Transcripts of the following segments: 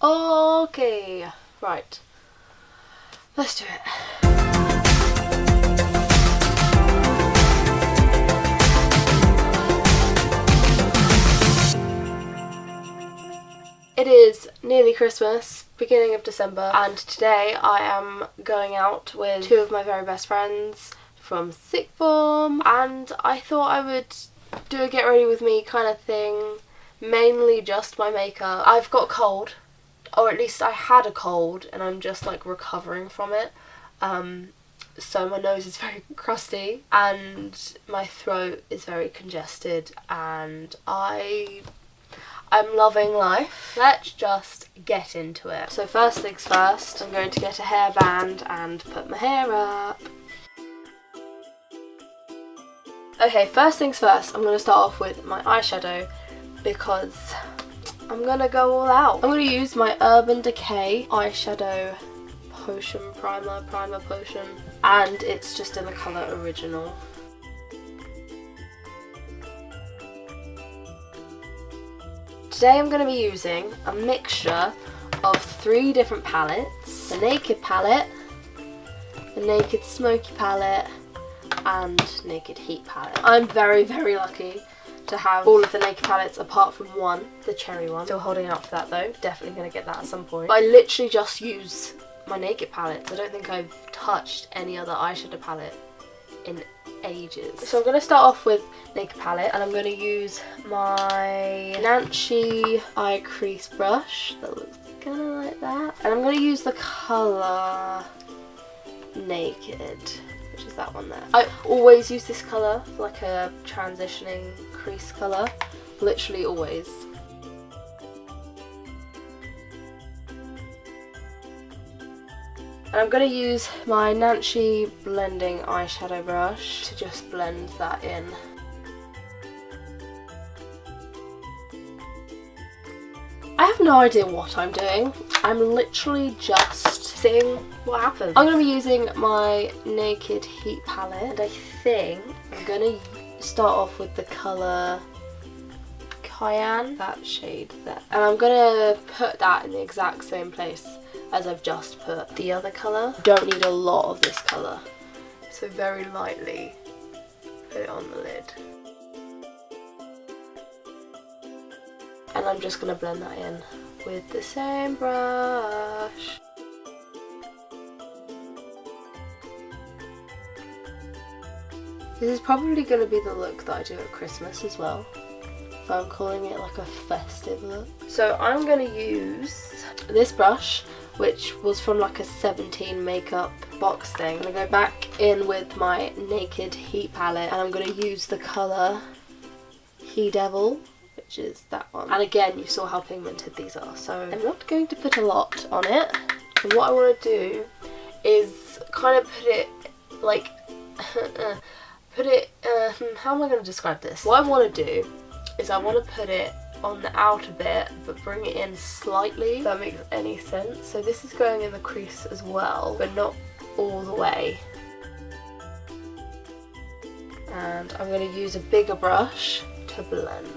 Okay, right. Let's do it. It is nearly Christmas, beginning of December, and today I am going out with two of my very best friends from sixth form, and I thought I would do a get ready with me kind of thing, mainly just my makeup. I've got a cold, or at least I had a cold, and I'm just like recovering from it. So my nose is very crusty and my throat is very congested, and I'm loving life. Let's just get into it. So first things first, I'm going to get a hairband and put my hair up. Okay, first things first, I'm going to start off with my eyeshadow because I'm going to go all out. I'm going to use my Urban Decay eyeshadow potion primer potion, and it's just in the colour Original. Today I'm going to be using a mixture of 3 different palettes: the Naked palette, the Naked Smoky palette, and Naked Heat palette. I'm very, very lucky to have all of the Naked palettes apart from one, the cherry one. Still holding out for that though, definitely going to get that at some point. But I literally just use my Naked palettes. I don't think I've touched any other eyeshadow palette in ages. So I'm going to start off with Naked palette, and I'm going to use my Nancy eye crease brush that looks kind of like that, and I'm going to use the colour Naked, which is that one there. I always use this colour for like a transitioning crease colour, literally always. And I'm going to use my Nancy blending eyeshadow brush to just blend that in. I have no idea what I'm doing. I'm literally just seeing what happens. I'm going to be using my Naked Heat palette, and I think I'm going to start off with the colour Cayenne, that shade there. And I'm going to put that in the exact same place as I've just put the other colour. Don't need a lot of this colour, so very lightly put it on the lid. And I'm just going to blend that in with the same brush. This is probably going to be the look that I do at Christmas as well. So I'm calling it like a festive look. So I'm going to use this brush, which was from like a 17 makeup box thing. I'm going to go back in with my Naked Heat palette, and I'm going to use the colour He Devil, which is that one. And again, you saw how pigmented these are, so I'm not going to put a lot on it. And what I want to do is kind of put it like, how am I going to describe this? What I want to do is I want to put it on the outer bit but bring it in slightly, if that makes any sense. So this is going in the crease as well, but not all the way. And I'm going to use a bigger brush to blend.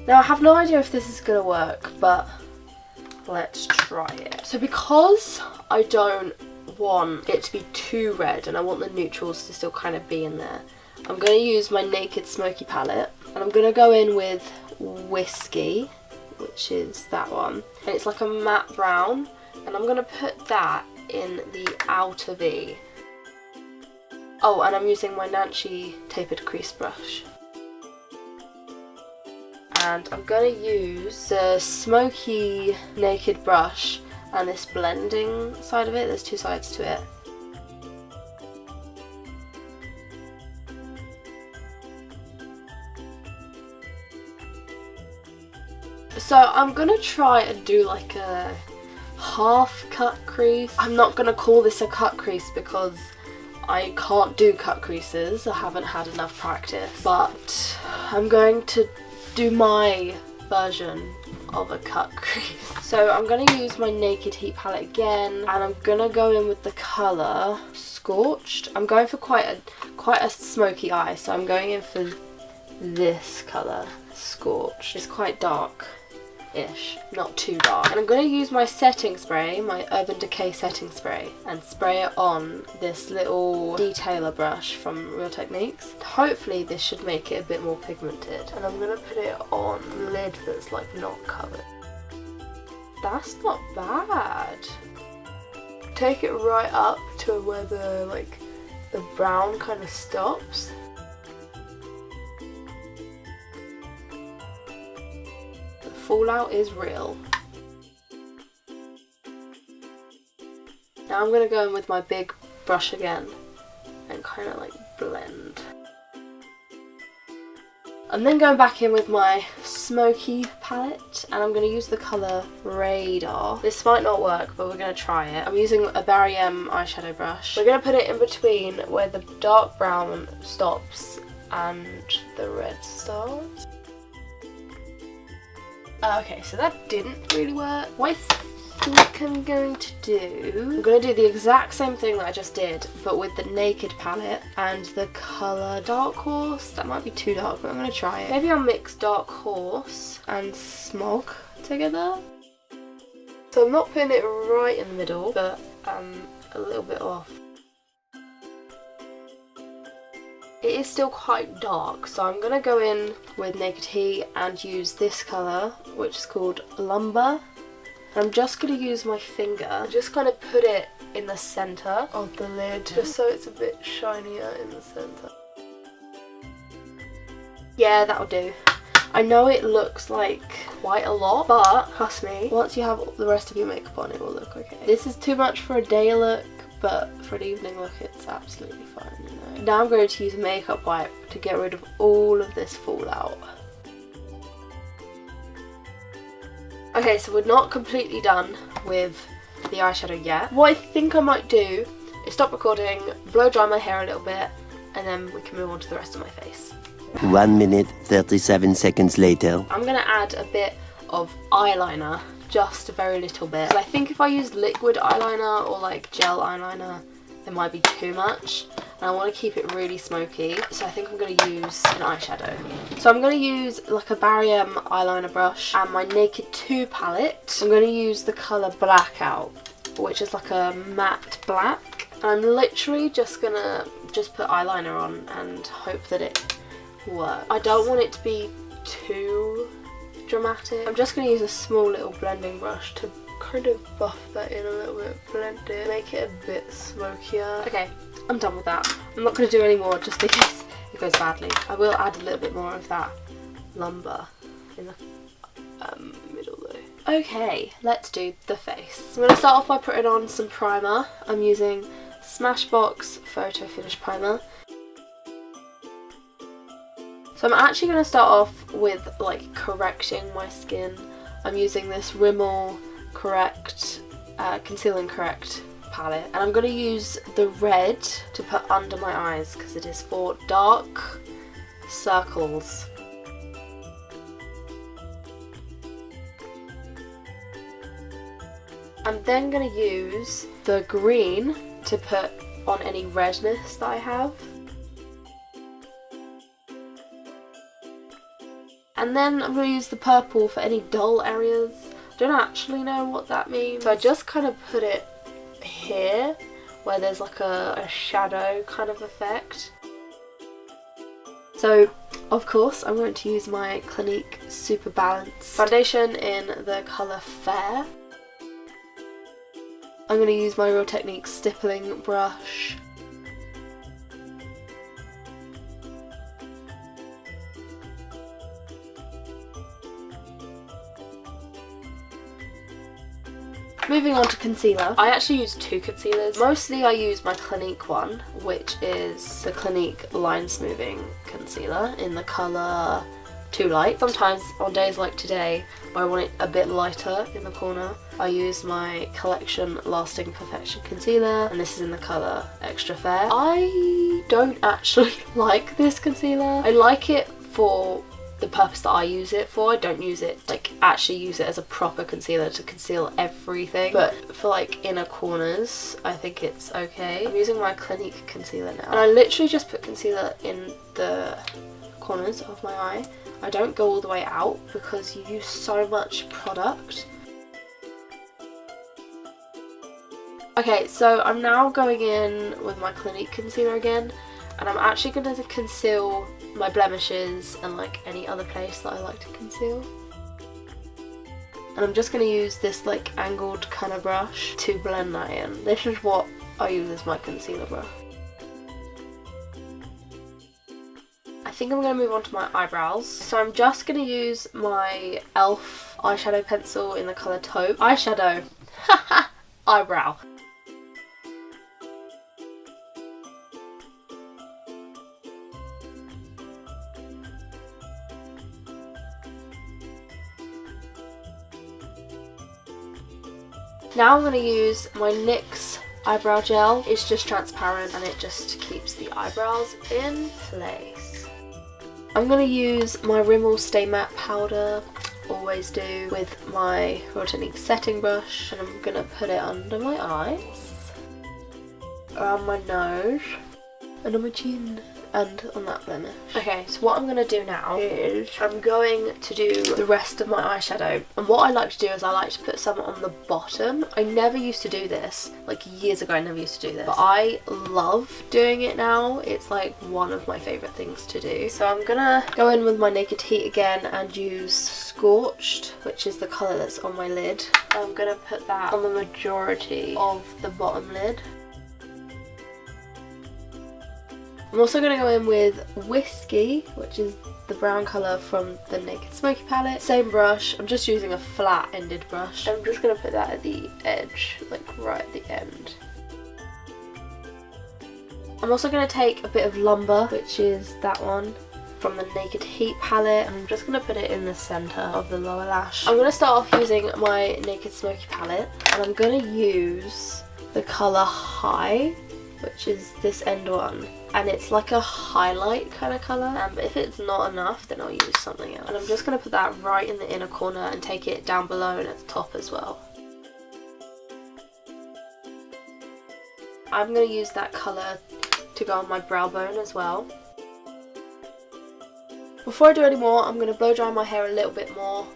Now I have no idea if this is going to work, but let's try it. So because I don't want it to be too red and I want the neutrals to still kind of be in there, I'm going to use my Naked Smoky palette, and I'm going to go in with Whiskey, which is that one, and it's like a matte brown, and I'm going to put that in the outer V. Oh, and I'm using my Nancy tapered crease brush. And I'm going to use the Smoky Naked brush and this blending side of it. There's 2 sides to it. So I'm going to try and do like a half cut crease. I'm not going to call this a cut crease because I can't do cut creases. I haven't had enough practice. But I'm going to do my version of a cut crease. So I'm going to use my Naked Heat palette again, and I'm going to go in with the colour Scorched. Scorched. I'm going for quite a smoky eye, so I'm going in for this colour, Scorched. It's quite dark-ish, not too dark. And I'm going to use my setting spray, my Urban Decay setting spray, and spray it on this little detailer brush from Real Techniques. Hopefully this should make it a bit more pigmented. And I'm going to put it on the lid that's like not covered. That's not bad. Take it right up to where the brown kind of stops. The fallout is real. Now I'm going to go in with my big brush again and kind of like blend. I'm then going back in with my Smoky palette, and I'm going to use the colour Radar. This might not work, but we're going to try it. I'm using a GRWM eyeshadow brush. We're going to put it in between where the dark brown stops and the red starts. Okay, so that didn't really work. What I think I'm going to do, I'm going to do the exact same thing that I just did, but with the Naked palette and the colour Dark Horse. That might be too dark, but I'm going to try it. Maybe I'll mix Dark Horse and Smog together. So I'm not putting it right in the middle, but a little bit off. It is still quite dark, so I'm going to go in with Naked Heat and use this colour, which is called Lumbre. I'm just going to use my finger, just kind of put it in the centre of the lid, just so it's a bit shinier in the centre. Yeah, that'll do. I know it looks like quite a lot, but trust me, once you have the rest of your makeup on, it will look okay. This is too much for a day look, but for an evening look, it's absolutely fine, you know. Now I'm going to use a makeup wipe to get rid of all of this fallout. Okay, so we're not completely done with the eyeshadow yet. What I think I might do is stop recording, blow dry my hair a little bit, and then we can move on to the rest of my face. 1 minute, 37 seconds later. I'm going to add a bit of eyeliner, just a very little bit. So I think if I use liquid eyeliner or like gel eyeliner, it might be too much. And I want to keep it really smoky, so I think I'm going to use an eyeshadow. So I'm going to use like a GRWM eyeliner brush and my Naked 2 palette. I'm going to use the colour Blackout, which is like a matte black. And I'm literally just going to put eyeliner on and hope that it works. I don't want it to be too dramatic. I'm just going to use a small little blending brush to kind of buff that in a little bit, blend it, make it a bit smokier. Okay, I'm done with that. I'm not going to do any more just in case it goes badly. I will add a little bit more of that Lumbre in the middle though. Okay, let's do the face. I'm going to start off by putting on some primer. I'm using Smashbox Photo Finish Primer. So I'm actually going to start off with like correcting my skin. I'm using this Rimmel Conceal and Correct palette, and I'm going to use the red to put under my eyes because it is for dark circles. I'm then going to use the green to put on any redness that I have. And then I'm going to use the purple for any dull areas. I don't actually know what that means. So I just kind of put it here where there's like a shadow kind of effect. So of course I'm going to use my Clinique Superbalanced foundation in the colour Fair. I'm going to use my Real Techniques stippling brush. Moving on to concealer. I actually use two concealers. Mostly I use my Clinique one, which is the Clinique Line Smoothing Concealer in the colour Too Light. Sometimes on days like today, where I want it a bit lighter in the corner, I use my Collection Lasting Perfection Concealer, and this is in the colour Extra Fair. I don't actually like this concealer. I like it for the purpose that I use it for. I don't use it, like actually use it as a proper concealer to conceal everything, but for like inner corners I think it's okay. I'm using my Clinique concealer now, and I literally just put concealer in the corners of my eye. I don't go all the way out because you use so much product. Okay, so I'm now going in with my Clinique concealer again, and I'm actually going to conceal my blemishes and like any other place that I like to conceal. And I'm just going to use this like angled kind of brush to blend that in. This is what I use as my concealer brush. I think I'm going to move on to my eyebrows. So I'm just going to use my e.l.f. eyeshadow pencil in the colour Taupe. Eyeshadow. Eyebrow. Now I'm going to use my NYX eyebrow gel. It's just transparent and it just keeps the eyebrows in place. I'm going to use my Rimmel Stay Matte powder, always do, with my Real Technique setting brush, and I'm going to put it under my eyes, around my nose, and on my chin, and on that blemish. Okay, so what I'm going to do now is I'm going to do the rest of my eyeshadow, and what I like to do is I like to put some on the bottom. I never used to do this, like years ago I never used to do this, but I love doing it now. It's like one of my favourite things to do. So I'm gonna go in with my Naked Heat again and use Scorched, which is the colour that's on my lid. I'm gonna put that on the majority of the bottom lid. I'm also going to go in with Whiskey, which is the brown colour from the Naked Smoky palette. Same brush, I'm just using a flat ended brush. I'm just going to put that at the edge, like right at the end. I'm also going to take a bit of Lumbre, which is that one, from the Naked Heat palette, and I'm just going to put it in the centre of the lower lash. I'm going to start off using my Naked Smoky palette, and I'm going to use the colour High, which is this end one, and it's like a highlight kind of colour, but if it's not enough then I'll use something else. And I'm just going to put that right in the inner corner and take it down below and at the top as well. I'm going to use that colour to go on my brow bone as well. Before I do any more, I'm going to blow dry my hair a little bit more,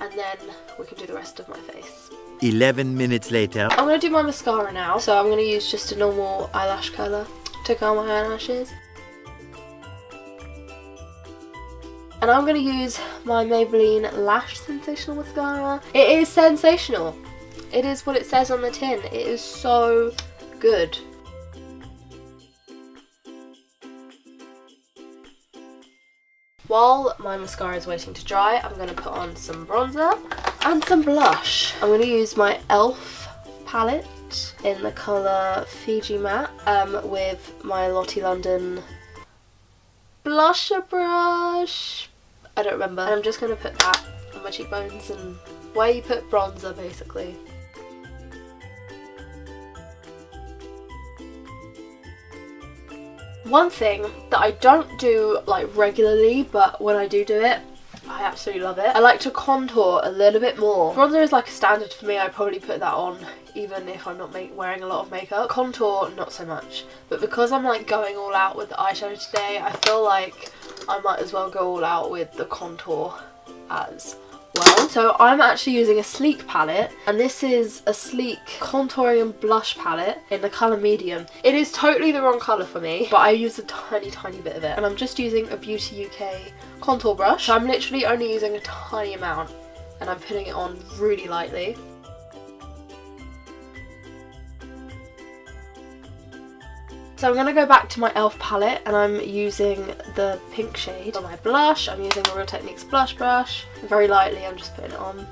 and then we can do the rest of my face. 11 minutes later. I'm going to do my mascara now, so I'm going to use just a normal eyelash curler to curl my eyelashes. And I'm going to use my Maybelline Lash Sensational Mascara. It is sensational. It is what it says on the tin. It is so good. While my mascara is waiting to dry, I'm going to put on some bronzer and some blush. I'm going to use my e.l.f. palette in the colour Fiji Matte with my Lottie London blusher brush. I don't remember. And I'm just going to put that on my cheekbones and where you put bronzer basically. One thing that I don't do like regularly, but when I do it, I absolutely love it. I like to contour a little bit more. Bronzer is like a standard for me. I probably put that on even if I'm not wearing a lot of makeup. Contour, not so much. But because I'm like going all out with the eyeshadow today, I feel like I might as well go all out with the contour as well. So I'm actually using a Sleek palette, and this is a Sleek contouring and blush palette in the colour medium. It is totally the wrong colour for me, but I use a tiny bit of it, and I'm just using a Beauty UK contour brush. So I'm literally only using a tiny amount and I'm putting it on really lightly. So I'm going to go back to my e.l.f. palette, and I'm using the pink shade on my blush. I'm using the Real Techniques blush brush. Very lightly, I'm just putting it on.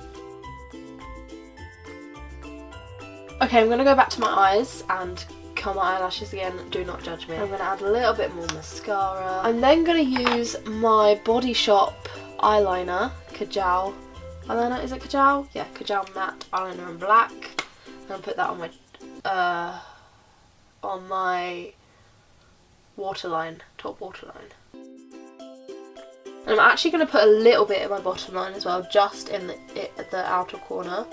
Okay, I'm going to go back to my eyes and curl my eyelashes again. Do not judge me. I'm going to add a little bit more mascara. I'm then going to use my Body Shop eyeliner, Kajal eyeliner. Is it Kajal? Yeah, Kajal matte eyeliner in black. I'm going to put that on my waterline, top waterline. And I'm actually going to put a little bit in my bottom line as well, just in the outer corner.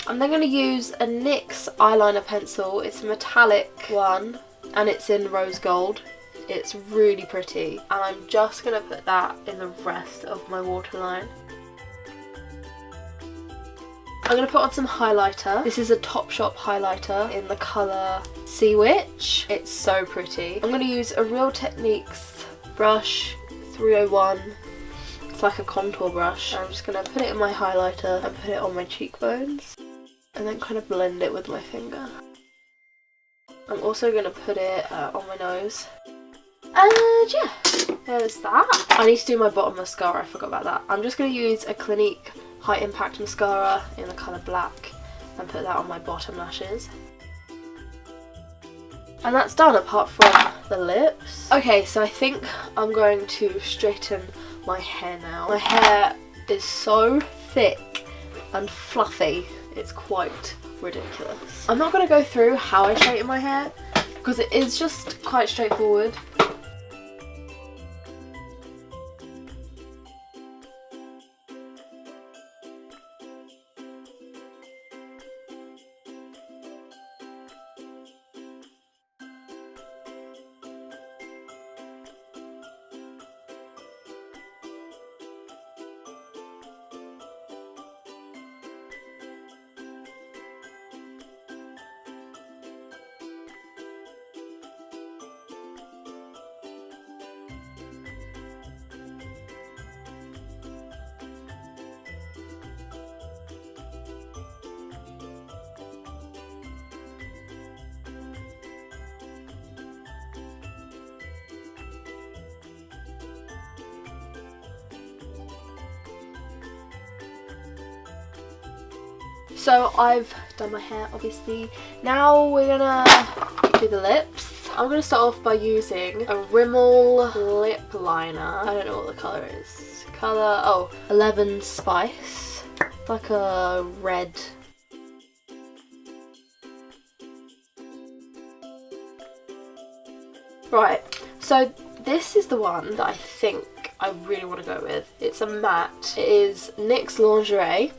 I'm then going to use a NYX eyeliner pencil. It's a metallic one and it's in rose gold. It's really pretty, and I'm just going to put that in the rest of my waterline. I'm going to put on some highlighter. This is a Topshop highlighter in the colour Sea Witch. It's so pretty. I'm going to use a Real Techniques brush 301. It's like a contour brush. I'm just going to put it in my highlighter and put it on my cheekbones and then kind of blend it with my finger. I'm also going to put it on my nose. And yeah, there's that. I need to do my bottom mascara, I forgot about that. I'm just going to use a Clinique High Impact Mascara in the colour black and put that on my bottom lashes. And that's done, apart from the lips. Okay, so I think I'm going to straighten my hair now. My hair is so thick and fluffy, it's quite ridiculous. I'm not going to go through how I straighten my hair because it is just quite straightforward. So I've done my hair, obviously. Now we're gonna do the lips. I'm gonna start off by using a Rimmel lip liner. I don't know what the colour is. Colour, 11 Spice. It's like a red. Right, so this is the one that I think I really want to go with. It's a matte. It is NYX Lingerie.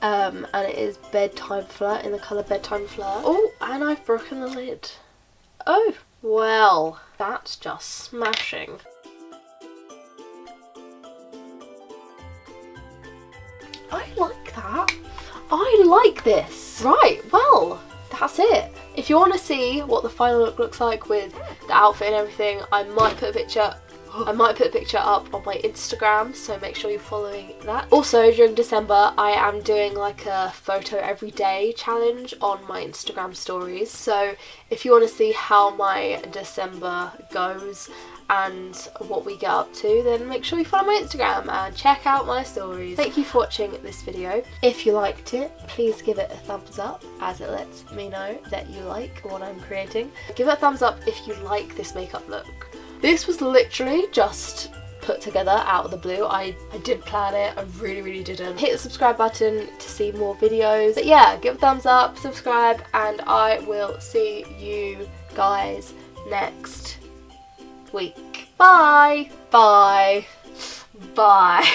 And it is Bedtime Flirt in the colour Bedtime Flirt. Oh, and I've broken the lid. Oh, well, that's just smashing. I like that. I like this. Right, well, that's it. If you want to see what the final look looks like with the outfit and everything, I might put a picture up on my Instagram, so make sure you're following that. Also, during December, I am doing like a photo every day challenge on my Instagram stories. So if you want to see how my December goes and what we get up to, then make sure you follow my Instagram and check out my stories. Thank you for watching this video. If you liked it, please give it a thumbs up, as it lets me know that you like what I'm creating. Give it a thumbs up if you like this makeup look. This was literally just put together out of the blue. I didn't plan it, I really didn't. Hit the subscribe button to see more videos. But yeah, give a thumbs up, subscribe, and I will see you guys next week. Bye! Bye! Bye!